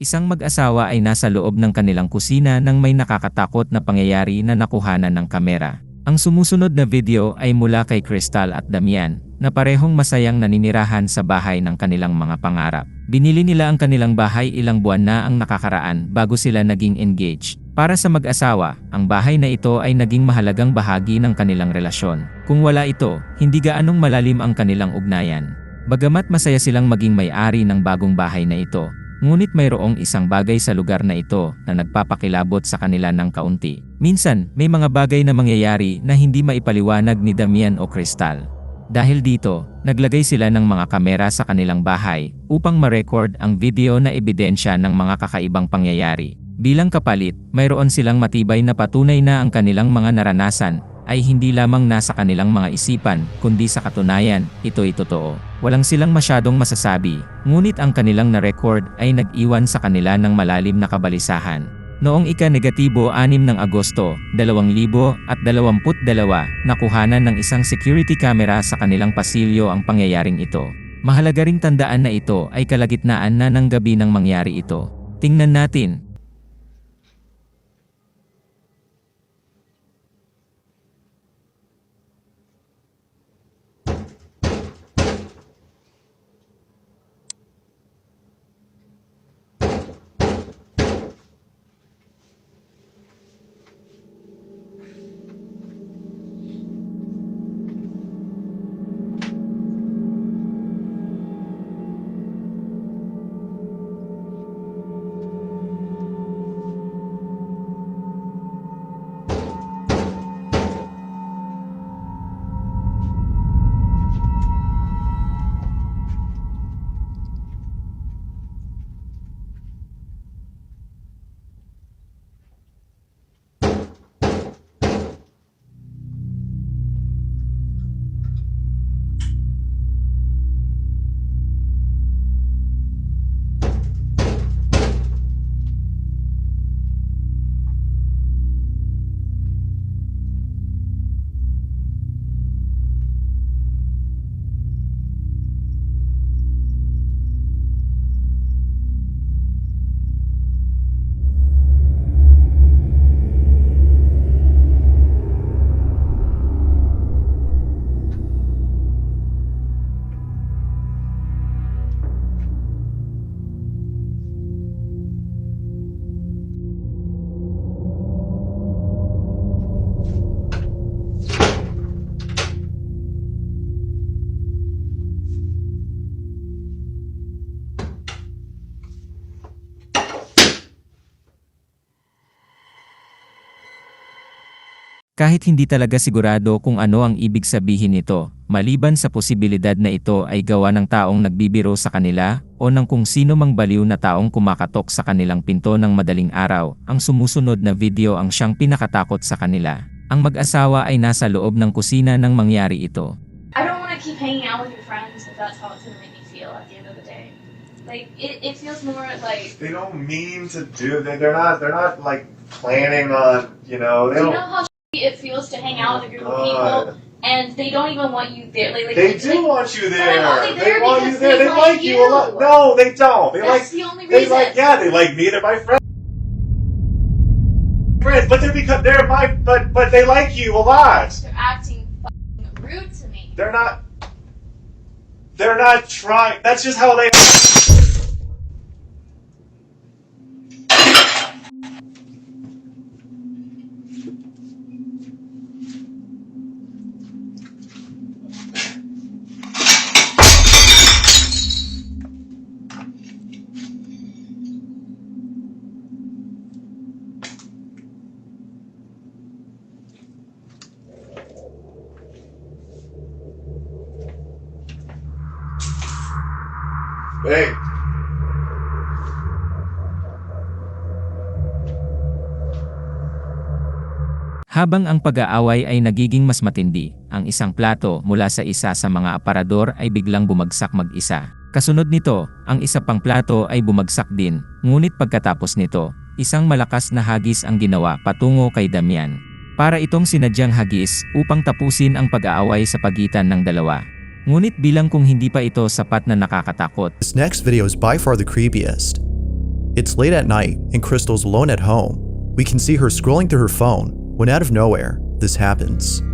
Isang mag-asawa ay nasa loob ng kanilang kusina nang may nakakatakot na pangyayari na nakuhanan ng kamera. Ang sumusunod na video ay mula kay Crystal at Damian, na parehong masayang naninirahan sa bahay ng kanilang mga pangarap. Binili nila ang kanilang bahay ilang buwan na ang nakakaraan bago sila naging engaged. Para sa mag-asawa, ang bahay na ito ay naging mahalagang bahagi ng kanilang relasyon. Kung wala ito, hindi gaanong malalim ang kanilang ugnayan. Bagamat masaya silang maging may-ari ng bagong bahay na ito, ngunit mayroong isang bagay sa lugar na ito na nagpapakilabot sa kanila ng kaunti. Minsan, may mga bagay na mangyayari na hindi maipaliwanag ni Damian o Crystal. Dahil dito, naglagay sila ng mga kamera sa kanilang bahay upang ma-record ang video na ebidensya ng mga kakaibang pangyayari. Bilang kapalit, mayroon silang matibay na patunay na ang kanilang mga naranasan ay hindi lamang nasa kanilang mga isipan, kundi sa katunayan, ito'y totoo. Walang silang masyadong masasabi, ngunit ang kanilang na-record ay nag-iwan sa kanila ng malalim na kabalisahan. Noong ika-6 ng Agosto, 2022, nakuhanan ng isang security camera sa kanilang pasilyo ang pangyayaring ito. Mahalaga ring tandaan na ito ay kalagitnaan na ng gabi nang mangyari ito. Tingnan natin. Kahit hindi talaga sigurado kung ano ang ibig sabihin nito, maliban sa posibilidad na ito ay gawa ng taong nagbibiro sa kanila o ng kung sino mang baliw na taong kumakatok sa kanilang pinto ng madaling araw, ang sumusunod na video ang siyang pinakatakot sa kanila. Ang mag-asawa ay nasa loob ng kusina nang mangyari ito. I don't want to keep hanging out with your friends if that's how it's going to make me feel at the end of the day. Like, it feels more like... They don't mean to do that. They're not like planning on, they Do you don't. know how it feels to hang out with a group of people and they don't even want you there? Like, They do want you there. But I'm only there They want you because there. They like you a lot. No, they don't. They That's like. the only They reason. like. Yeah, they like me. They're my friends. But they're my. But they like you a lot. They're acting fucking rude to me. They're not. They're not trying. That's just how they. Hey. Habang ang pag-aaway ay nagiging mas matindi, ang isang plato mula sa isa sa mga aparador ay biglang bumagsak mag-isa. Kasunod nito, ang isa pang plato ay bumagsak din, ngunit pagkatapos nito, isang malakas na hagis ang ginawa patungo kay Damian. Para itong sinadyang hagis upang tapusin ang pag-aaway sa pagitan ng dalawa. Ngunit bilang kung hindi pa ito sapat na nakakatakot, This next video is by far the creepiest. It's late at night and Crystal's alone at home. We can see her scrolling through her phone when out of nowhere, this happens.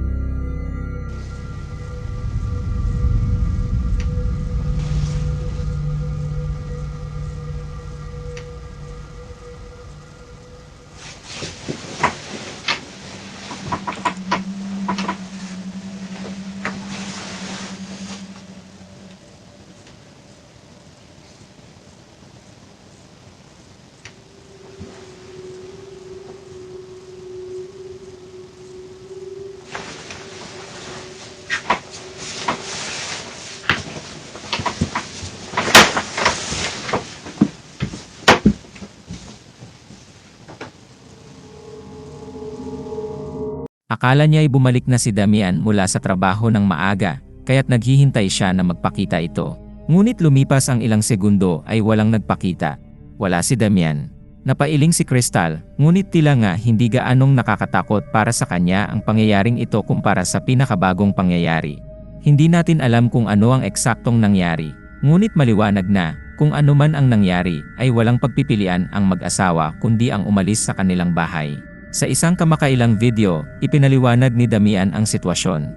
Akala niya ay bumalik na si Damian mula sa trabaho ng maaga, kaya't naghihintay siya na magpakita ito. Ngunit lumipas ang ilang segundo ay walang nagpakita. Wala si Damian. Napailing si Crystal, ngunit tila nga hindi gaanong nakakatakot para sa kanya ang pangyayaring ito kumpara sa pinakabagong pangyayari. Hindi natin alam kung ano ang eksaktong nangyari, ngunit maliwanag na kung ano man ang nangyari ay walang pagpipilian ang mag-asawa kundi ang umalis sa kanilang bahay. Sa isang kamakailang video, ipinaliwanag ni Damian ang sitwasyon.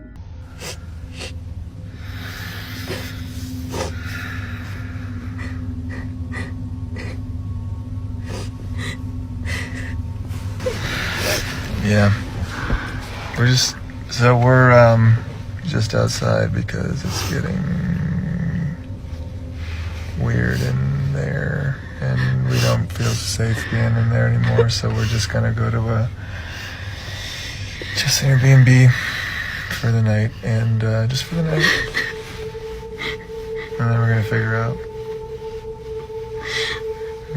Yeah. We're just just outside because it's getting weird in there. And we don't feel safe being in there anymore, so we're just gonna go to just Airbnb for the night, and just for the night, and then we're gonna figure out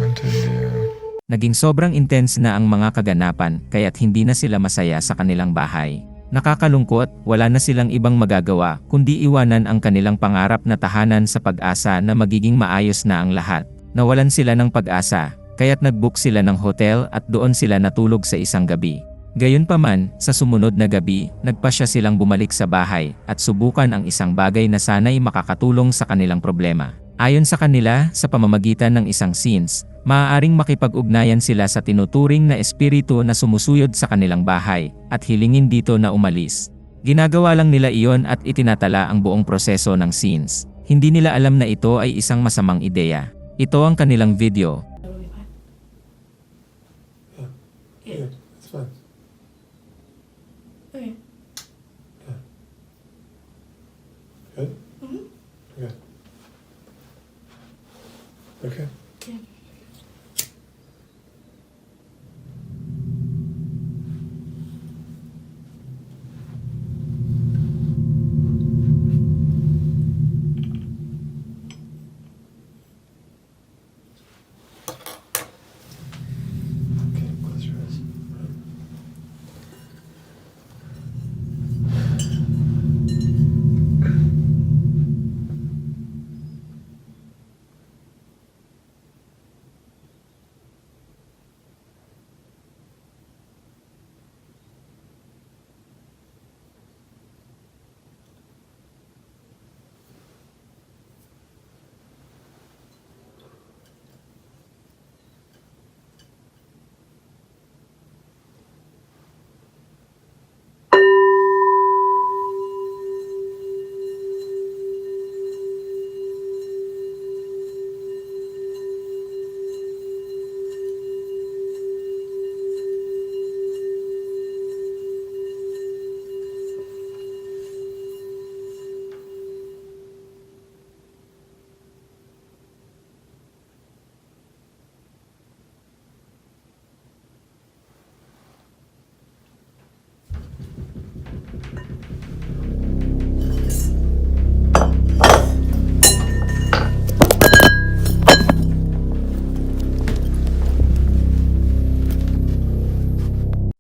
what to do. Naging sobrang intense na ang mga kaganapan kaya't hindi na sila masaya sa kanilang bahay. Nakakalungkot, wala na silang ibang magagawa kundi iwanan ang kanilang pangarap na tahanan sa pag-asa na magiging maayos na ang lahat. Nawalan sila ng pag-asa, kaya't nag-book sila ng hotel at doon sila natulog sa isang gabi. Gayunpaman, sa sumunod na gabi, nagpasya silang bumalik sa bahay at subukan ang isang bagay na sana'y makakatulong sa kanilang problema. Ayon sa kanila, sa pamamagitan ng isang scenes, maaaring makipag-ugnayan sila sa tinuturing na espiritu na sumusuyod sa kanilang bahay at hilingin dito na umalis. Ginagawa lang nila iyon at itinatala ang buong proseso ng scenes. Hindi nila alam na ito ay isang masamang ideya. Ito ang kanilang video. Yeah, it's fine. Okay. Yeah. Good? Mhm. Okay. Okay. Yeah. Okay, close your eyes.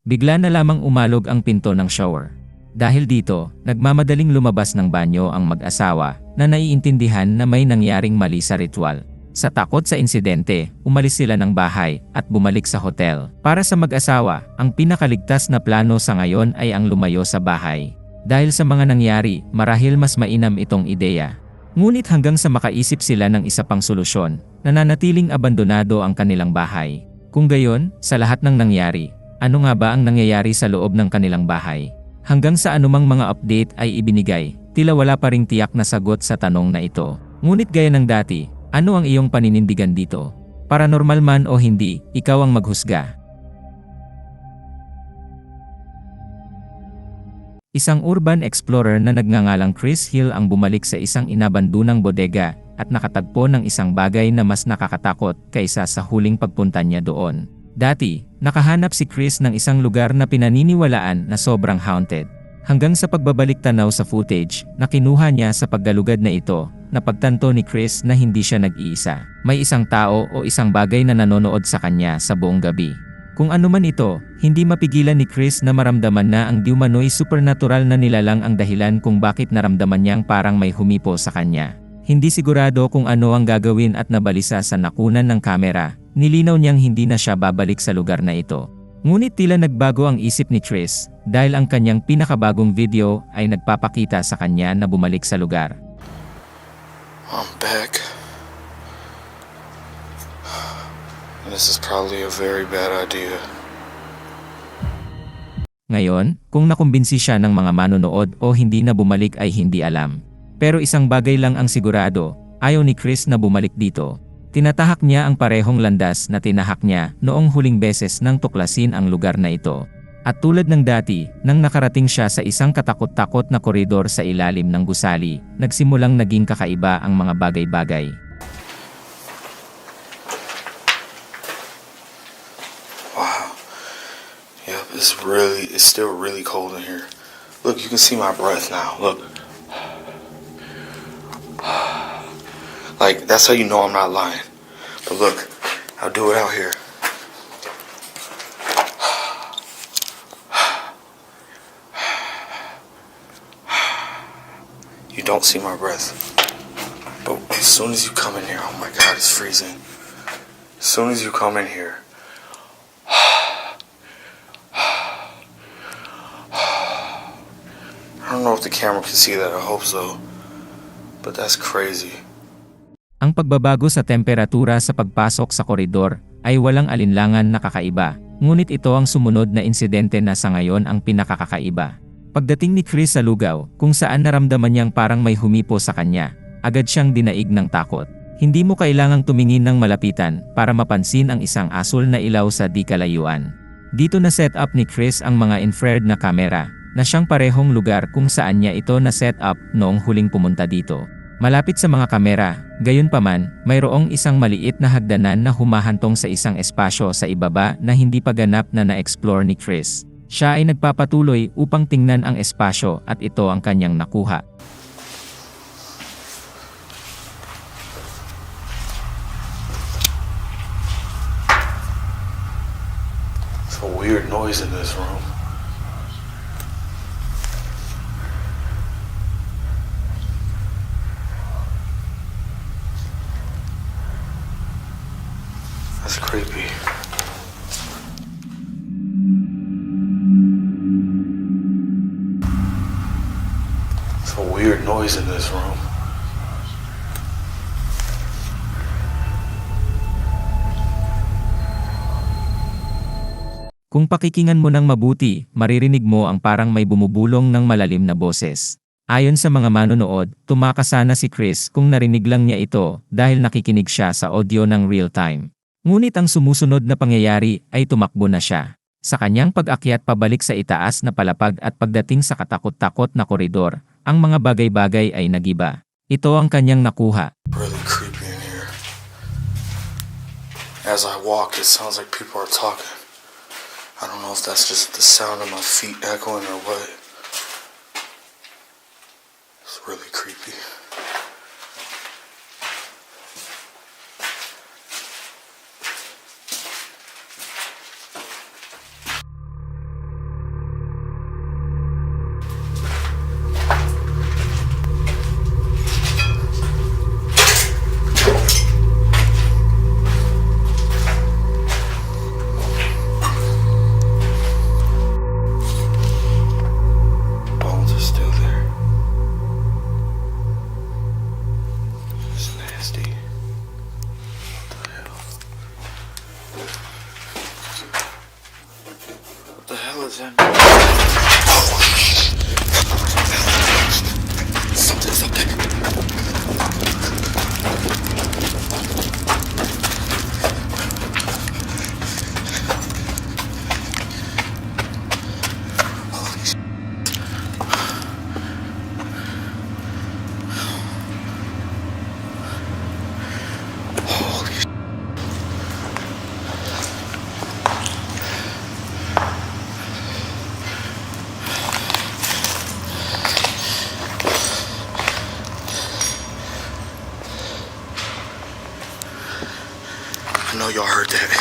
Bigla na lamang umalog ang pinto ng shower. Dahil dito, nagmamadaling lumabas ng banyo ang mag-asawa na naiintindihan na may nangyaring mali sa ritual. Sa takot sa insidente, umalis sila ng bahay at bumalik sa hotel. Para sa mag-asawa, ang pinakaligtas na plano sa ngayon ay ang lumayo sa bahay. Dahil sa mga nangyari, marahil mas mainam itong ideya. Ngunit hanggang sa makaisip sila ng isa pang solusyon, nananatiling abandonado ang kanilang bahay. Kung gayon, sa lahat ng nangyari, ano nga ba ang nangyayari sa loob ng kanilang bahay? Hanggang sa anumang mga update ay ibinigay, tila wala pa ring tiyak na sagot sa tanong na ito. Ngunit gaya ng dati, ano ang iyong paninindigan dito? Paranormal man o hindi, ikaw ang maghusga. Isang urban explorer na nagngangalang Chris Hill ang bumalik sa isang inabandunang bodega at nakatagpo ng isang bagay na mas nakakatakot kaysa sa huling pagpunta niya doon. Dati, nakahanap si Chris ng isang lugar na pinaniniwalaan na sobrang haunted. Hanggang sa pagbabalik tanaw sa footage na kinuha niya sa paggalugad na ito, napagtanto ni Chris na hindi siya nag-iisa. May isang tao o isang bagay na nanonood sa kanya sa buong gabi. Kung ano man ito, hindi mapigilan ni Chris na maramdaman na ang diumano'y supernatural na nilalang ang dahilan kung bakit naramdaman niyang parang may humipo sa kanya. Hindi sigurado kung ano ang gagawin at nabalisa sa nakunan ng kamera, nilinaw niyang hindi na siya babalik sa lugar na ito. Ngunit tila nagbago ang isip ni Chris dahil ang kanyang pinakabagong video ay nagpapakita sa kanya na bumalik sa lugar. I'm back. This is probably a very bad idea. Ngayon, kung nakumbinsi siya ng mga manonood o hindi na bumalik ay hindi alam. Pero isang bagay lang ang sigurado, ayaw ni Chris na bumalik dito. Tinatahak niya ang parehong landas na tinahak niya noong huling beses nang tuklasin ang lugar na ito. At tulad ng dati, nang nakarating siya sa isang katakot-takot na koridor sa ilalim ng gusali, nagsimulang naging kakaiba ang mga bagay-bagay. Wow. Yep, it's still really cold in here. Look, you can see my breath now. Look. Like, that's how you know I'm not lying. But look, I'll do it out here. You don't see my breath. But as soon as you come in here, oh my God, it's freezing. As soon as you come in here, I don't know if the camera can see that, I hope so. But that's crazy. Ang pagbabago sa temperatura sa pagpasok sa koridor ay walang alinlangan na kakaiba, ngunit ito ang sumunod na insidente na sa ngayon ang pinakakakaiba. Pagdating ni Chris sa lugaw, kung saan naramdaman niyang parang may humipo sa kanya, agad siyang dinaig ng takot. Hindi mo kailangang tumingin ng malapitan para mapansin ang isang asul na ilaw sa di kalayuan. Dito na set up ni Chris ang mga infrared na kamera, na siyang parehong lugar kung saan niya ito na set up noong huling pumunta dito. Malapit sa mga kamera, gayunpaman, mayroong isang maliit na hagdanan na humahantong sa isang espasyo sa ibaba na hindi pa ganap na na-explore ni Chris. Siya ay nagpapatuloy upang tingnan ang espasyo at ito ang kanyang nakuha. It's a weird noise in this room. That's creepy. It's a weird noise in this room. Kung pakikingan mo ng mabuti, maririnig mo ang parang may bumubulong ng malalim na boses. Ayon sa mga manonood, tumakas sana si Chris kung narinig lang niya ito dahil nakikinig siya sa audio ng real time. Ngunit ang sumusunod na pangyayari ay tumakbo na siya. Sa kanyang pag-akyat pabalik sa itaas na palapag at pagdating sa katakot-takot na koridor, ang mga bagay-bagay ay nagiba. Ito ang kanyang nakuha. Really creepy in here. As I walk, it sounds like people are talking. I don't know if that's just the sound of my feet echoing or what. It's really creepy. bullets in. Something's up there. I know y'all heard that.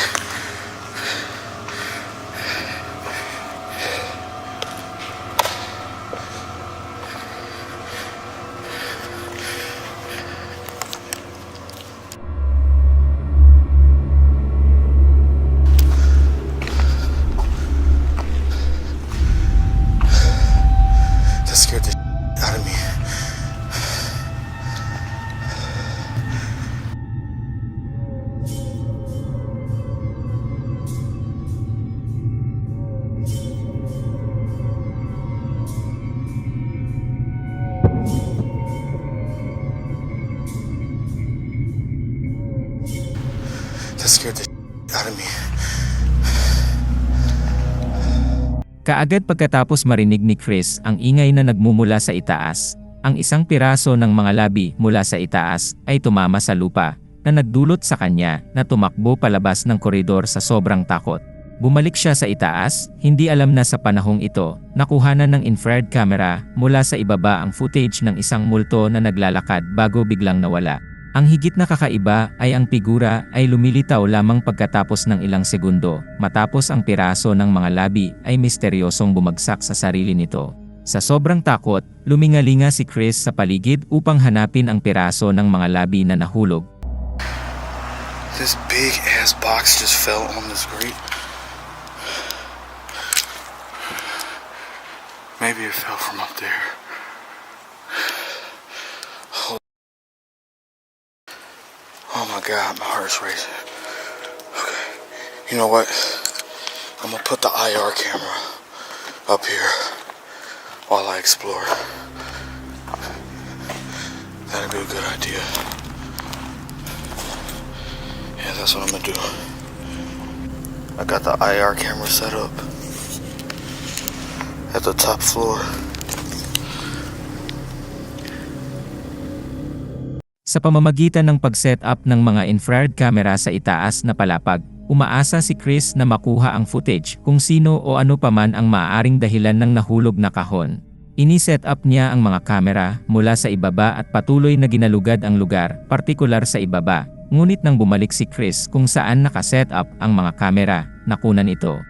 That scared the out of me. That scared the out of me. Kaagad pagkatapos marinig ni Chris ang ingay na nagmumula sa itaas, ang isang piraso ng mga labi mula sa itaas ay tumama sa lupa na nagdulot sa kanya na tumakbo palabas ng koridor sa sobrang takot. Bumalik siya sa itaas, hindi alam na sa panahong ito, nakuhanan ng infrared camera mula sa ibaba ang footage ng isang multo na naglalakad bago biglang nawala. Ang higit na kakaiba ay ang figura ay lumilitaw lamang pagkatapos ng ilang segundo, matapos ang piraso ng mga labi ay misteryosong bumagsak sa sarili nito. Sa sobrang takot, lumingalinga si Chris sa paligid upang hanapin ang piraso ng mga labi na nahulog. This big ass box just fell on this grate. Maybe it fell from up there. Oh my God, my heart's racing. Okay, you know what? I'm gonna put the IR camera up here while I explore. That'd be a good idea. Yeah, that's what I'm gonna do. I got the IR camera set up at the top floor. Sa pamamagitan ng pag-set up ng mga infrared camera sa itaas na palapag, umaasa si Chris na makuha ang footage kung sino o ano paman ang maaaring dahilan ng nahulog na kahon. Ini-set up niya ang mga kamera mula sa ibaba at patuloy na ginalugad ang lugar, partikular sa ibaba. Ngunit nang bumalik si Chris kung saan naka-set up ang mga kamera, nakunan ito.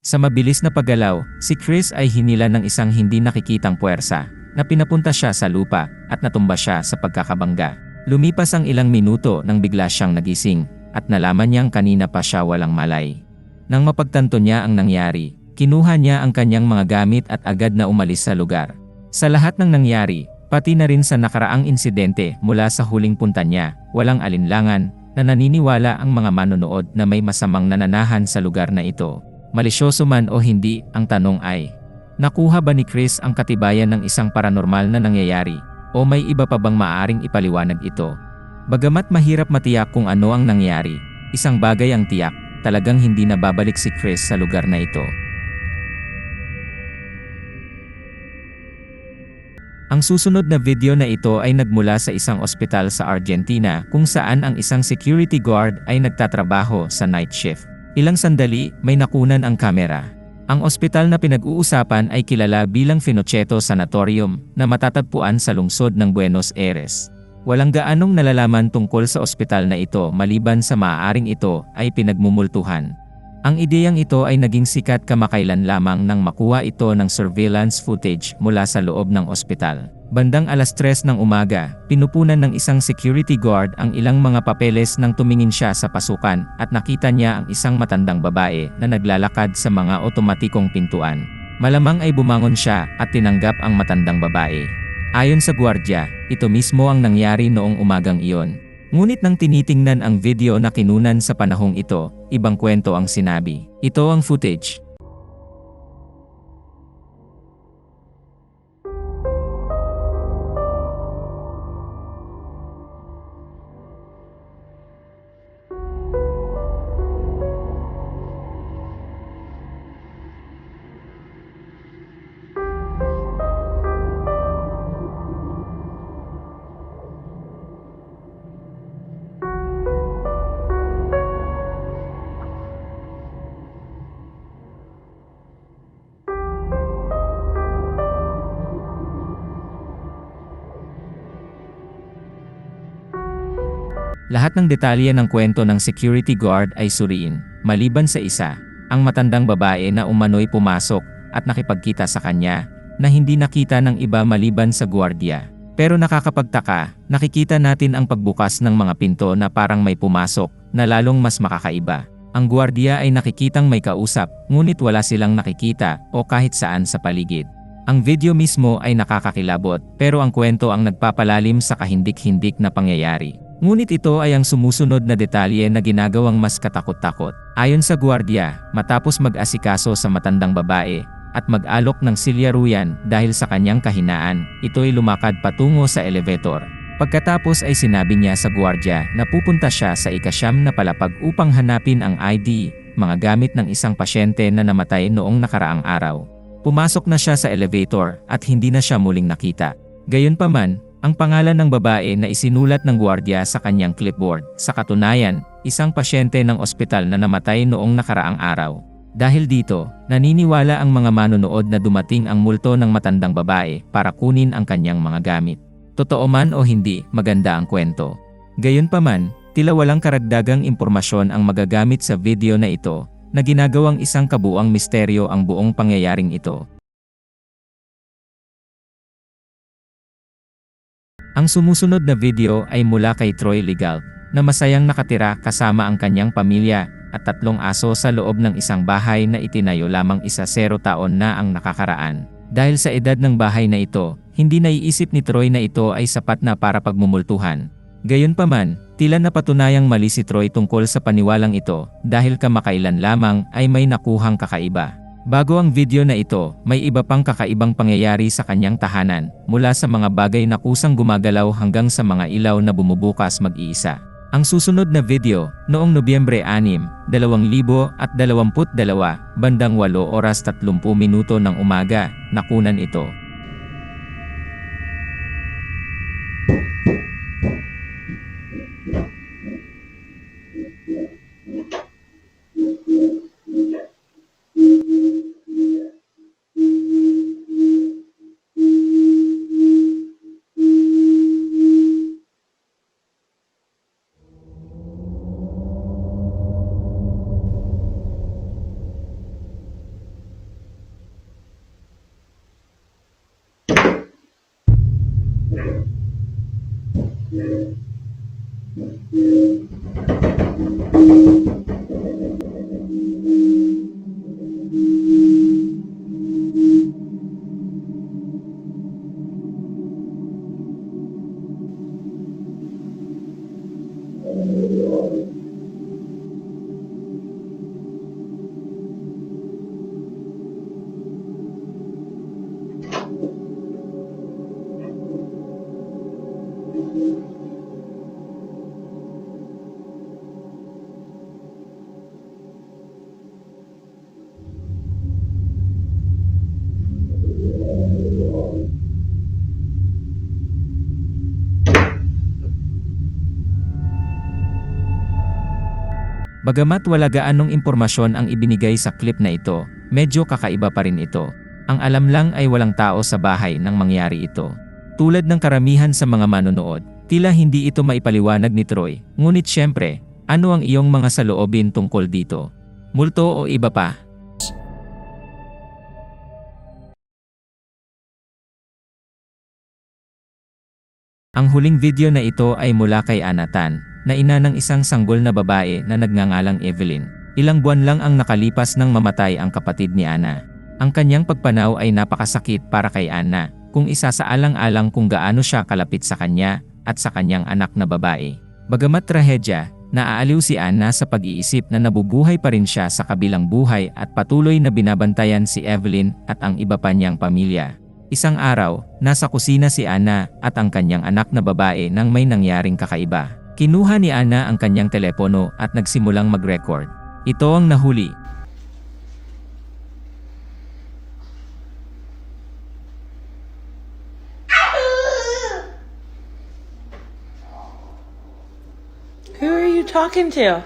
Sa mabilis na paggalaw, si Chris ay hinila ng isang hindi nakikitang puwersa na pinapunta siya sa lupa at natumba siya sa pagkakabangga. Lumipas ang ilang minuto nang bigla siyang nagising at nalaman niyang kanina pa siya walang malay. Nang mapagtanto niya ang nangyari, kinuha niya ang kanyang mga gamit at agad na umalis sa lugar. Sa lahat ng nangyari, Pati na rin sa nakaraang insidente mula sa huling punta niya, walang alinlangan na naniniwala ang mga manonood na may masamang nananahan sa lugar na ito. Malisyoso man o hindi, ang tanong ay, nakuha ba ni Chris ang katibayan ng isang paranormal na nangyayari? O may iba pa bang maaaring ipaliwanag ito? Bagamat mahirap matiyak kung ano ang nangyari, isang bagay ang tiyak, talagang hindi na babalik si Chris sa lugar na ito. Ang susunod na video na ito ay nagmula sa isang ospital sa Argentina kung saan ang isang security guard ay nagtatrabaho sa night shift. Ilang sandali, may nakunan ang kamera. Ang ospital na pinag-uusapan ay kilala bilang Finocheto Sanatorium na matatagpuan sa lungsod ng Buenos Aires. Walang gaanong nalalaman tungkol sa ospital na ito maliban sa maaaring ito ay pinagmumultuhan. Ang ideyang ito ay naging sikat kamakailan lamang nang makuha ito ng surveillance footage mula sa loob ng ospital. Bandang 3:00 ng umaga, pinupunan ng isang security guard ang ilang mga papeles nang tumingin siya sa pasukan at nakita niya ang isang matandang babae na naglalakad sa mga otomatikong pintuan. Malamang ay bumangon siya at tinanggap ang matandang babae. Ayon sa gwardiya, ito mismo ang nangyari noong umagang iyon. Ngunit nang tinitingnan ang video na kinunan sa panahong ito, ibang kwento ang sinabi. Ito ang footage. Lahat ng detalye ng kwento ng security guard ay suriin, maliban sa isa, ang matandang babae na umano'y pumasok at nakipagkita sa kanya, na hindi nakita ng iba maliban sa gwardiya. Pero nakakapagtaka, nakikita natin ang pagbukas ng mga pinto na parang may pumasok, na lalong mas makakaiba. Ang gwardiya ay nakikitang may kausap, ngunit wala silang nakikita o kahit saan sa paligid. Ang video mismo ay nakakakilabot, pero ang kwento ang nagpapalalim sa kahindik-hindik na pangyayari. Ngunit ito ay ang sumusunod na detalye na ginagawang mas katakot-takot. Ayon sa gwardiya, matapos mag-asikaso sa matandang babae at mag-alok ng silyaruyan dahil sa kanyang kahinaan, ito'y lumakad patungo sa elevator. Pagkatapos ay sinabi niya sa gwardiya na pupunta siya sa ika-9 na palapag upang hanapin ang ID, mga gamit ng isang pasyente na namatay noong nakaraang araw. Pumasok na siya sa elevator at hindi na siya muling nakita. Gayunpaman, ang pangalan ng babae na isinulat ng gwardiya sa kanyang clipboard, sa katunayan, isang pasyente ng ospital na namatay noong nakaraang araw. Dahil dito, naniniwala ang mga manonood na dumating ang multo ng matandang babae para kunin ang kanyang mga gamit. Totoo man o hindi, maganda ang kwento. Gayunpaman, tila walang karagdagang impormasyon ang magagamit sa video na ito, na ginagawang isang kabuuang misteryo ang buong pangyayaring ito. Ang sumusunod na video ay mula kay Troy Legal, na masayang nakatira kasama ang kanyang pamilya at 3 aso sa loob ng isang bahay na itinayo lamang 0 taon na ang nakakaraan. Dahil sa edad ng bahay na ito, hindi naiisip ni Troy na ito ay sapat na para pagmumultuhan. Gayunpaman, tila napatunayang mali si Troy tungkol sa paniwalang ito dahil kamakailan lamang ay may nakuhang kakaiba. Bago ang video na ito, may iba pang kakaibang pangyayari sa kanyang tahanan, mula sa mga bagay na kusang gumagalaw hanggang sa mga ilaw na bumubukas mag-iisa. Ang susunod na video, noong Nobyembre 6, 2022, bandang 8:30 ng umaga, nakunan ito. Bagamat wala gaanong impormasyon ang ibinigay sa clip na ito, medyo kakaiba pa rin ito. Ang alam lang ay walang tao sa bahay nang mangyari ito. Tulad ng karamihan sa mga manonood, tila hindi ito maipaliwanag ni Troy. Ngunit syempre, ano ang iyong mga saloobin tungkol dito? Multo o iba pa? Ang huling video na ito ay mula kay Anatan, na ina ng isang sanggol na babae na nagngangalang Evelyn. Ilang buwan lang ang nakalipas nang mamatay ang kapatid ni Ana. Ang kanyang pagpanaw ay napakasakit para kay Ana, kung isasaalang-alang kung gaano siya kalapit sa kanya at sa kanyang anak na babae. Bagamat trahedya, naaaliw si Ana sa pag-iisip na nabubuhay pa rin siya sa kabilang buhay at patuloy na binabantayan si Evelyn at ang iba pa niyang pamilya. Isang araw, nasa kusina si Ana at ang kanyang anak na babae nang may nangyaring kakaiba. Kinuha ni Ana ang kanyang telepono at nagsimulang mag-record. Ito ang nahuli. Who are you talking to?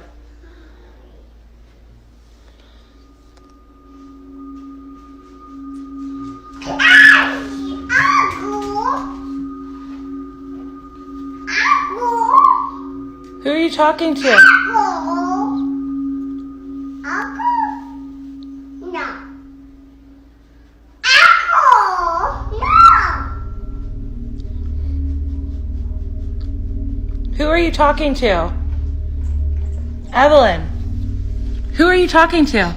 Who are you talking to? Who are you talking to? Evelyn. Who are you talking to?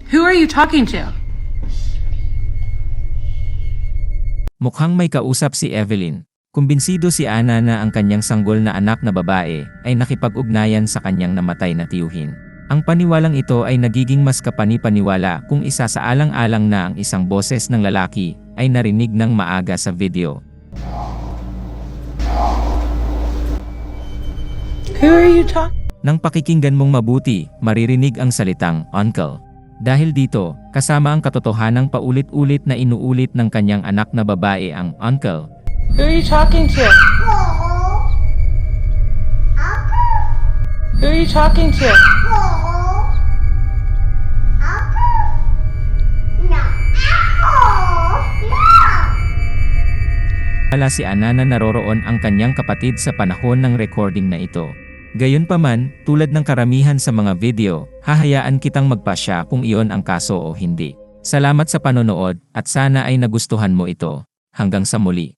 Who are you talking to? Mukhang may kausap si Evelyn. Kumbinsido si Ana na ang kanyang sanggol na anak na babae ay nakipag-ugnayan sa kanyang namatay na tiyuhin. Ang paniwalang ito ay nagiging mas kapani-paniwala kung isasaalang-alang na ang isang boses ng lalaki ay narinig ng maaga sa video. Who are you talking? Nang pakikinggan mong mabuti, maririnig ang salitang uncle. Dahil dito, kasama ang katotohanang paulit-ulit na inuulit ng kanyang anak na babae ang uncle. Who are you talking to? Who are you talking to? Wala si Ana na naroroon ang kanyang kapatid sa panahon ng recording na ito. Gayunpaman, tulad ng karamihan sa mga video, hahayaan kitang magpasya kung iyon ang kaso o hindi. Salamat sa panonood at sana ay nagustuhan mo ito. Hanggang sa muli.